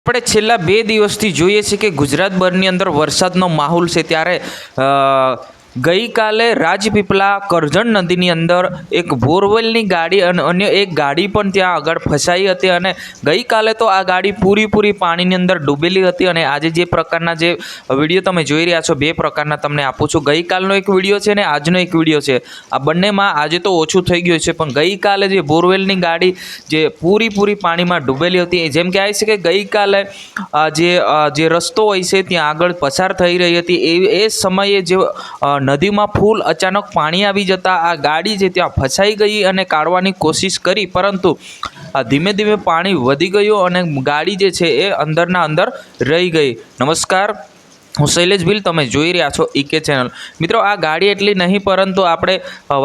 આપણે છેલ્લા 2 દિવસથી જોઈએ છીએ કે ગુજરાતભરની અંદર વરસાદનો માહોલ છે। ત્યારે ગઈકાલે રાજપીપળા કરજણ નદીની અંદર એક બોરવેલની ગાડી અને અન્ય એક ગાડી પણ ત્યાં આગળ ફસાઈ હતી અને ગઈકાલે તો આ ગાડી પૂરી પાણીની અંદર ડૂબેલી હતી। અને આજે જે પ્રકારના જે વિડીયો તમે જોઈ રહ્યા છો, 2 પ્રકારના તમને આપું છું। ગઈકાલનો એક વિડીયો છે અને આજનો એક વિડીયો છે। આ બંનેમાં આજે તો ઓછું થઈ ગયું છે, પણ ગઈકાલે જે બોરવેલની ગાડી જે પૂરી પાણીમાં ડૂબેલી હતી, જેમ કે આવી છે કે ગઈકાલે જે રસ્તો હોય છે ત્યાં આગળ પસાર થઈ રહી હતી, એ સમયે જે નદીમાં ફૂલ અચાનક પાણી આવી જતા આ ગાડી જે ત્યાં ફસાઈ ગઈ અને કાઢવાની કોશિશ કરી, પરંતુ ધીમે પાણી વધી ગયું અને ગાડી જે છે એ અંદરના અંદર રહી ગઈ। નમસ્કાર, હું શૈલેષ ભીલ, તમે જોઈ રહ્યા છો ઈકે ચેનલ। મિત્રો, આ ગાડી એટલી નહીં, પરંતુ આપણે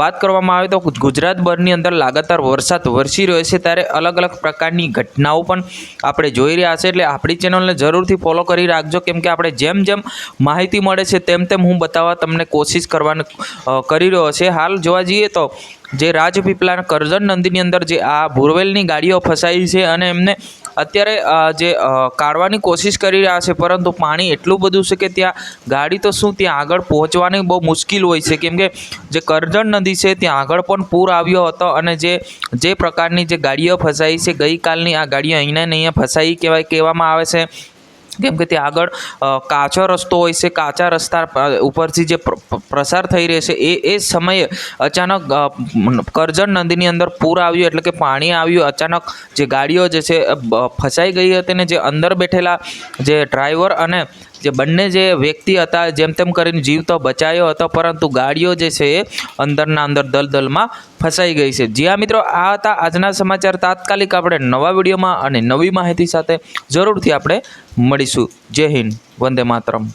વાત કરવામાં આવે તો ગુજરાતભરની અંદર લગાતાર વરસાદ વરસી રહ્યો છે, ત્યારે અલગ પ્રકારની ઘટનાઓ પણ આપણે જોઈ રહ્યા છે। એટલે આપણી ચેનલને જરૂરથી ફોલો કરી રાખજો, કેમ કે આપણે જેમ માહિતી મળે છે તેમ હું બતાવવા તમને કોશિશ કરવાની કરી રહ્યો છે। હાલ જોવા જઈએ તો જે રાજપીપળા કરજણ નદીની અંદર જે આ બોરવેલની ગાડીઓ ફસાઈ છે અને એમને અત્યારે જે કાઢવાની કોશિશ કરી રહ્યા છે, પરંતુ પાણી એટલું બધું છે કે ત્યાં ગાડી તો શું ત્યાં આગળ પહોંચવાની બહુ મુશ્કેલ હોય છે, કેમ કે જે કરજણ નદી છે ત્યાં આગળ પણ પૂર આવ્યો હતો અને જે પ્રકારની જે ગાડીઓ ફસાઈ છે, ગઈકાલની આ ગાડીઓ અહીંયા ફસાઈ કહેવામાં આવે છે, કેમ કે ત્યાં આગળ કાચો રસ્તો હોય છે, કાચા રસ્તા ઉપરથી જે પ્રસાર થઈ રહે છે એ સમયે અચાનક કરજણ નદીની અંદર પૂર આવ્યું, એટલે કે પાણી આવ્યું, અચાનક જે ગાડીઓ જે છે ફસાઈ ગઈ હતી ને જે અંદર બેઠેલા જે ડ્રાઈવર અને જે બંને જે વ્યક્તિ હતા જેમ તેમ કરીને જીવ તો બચાયો હતો, પરંતુ ગાડીઓ જે છે એ અંદરના અંદર દલદલમાં ફસાઈ ગઈ છે। જી હા મિત્રો, આ હતા આજના સમાચાર। તાત્કાલિક આપણે નવા વિડીયોમાં અને નવી માહિતી સાથે જરૂરથી આપણે મળીશું। જય હિન્દ, વંદે માતરમ।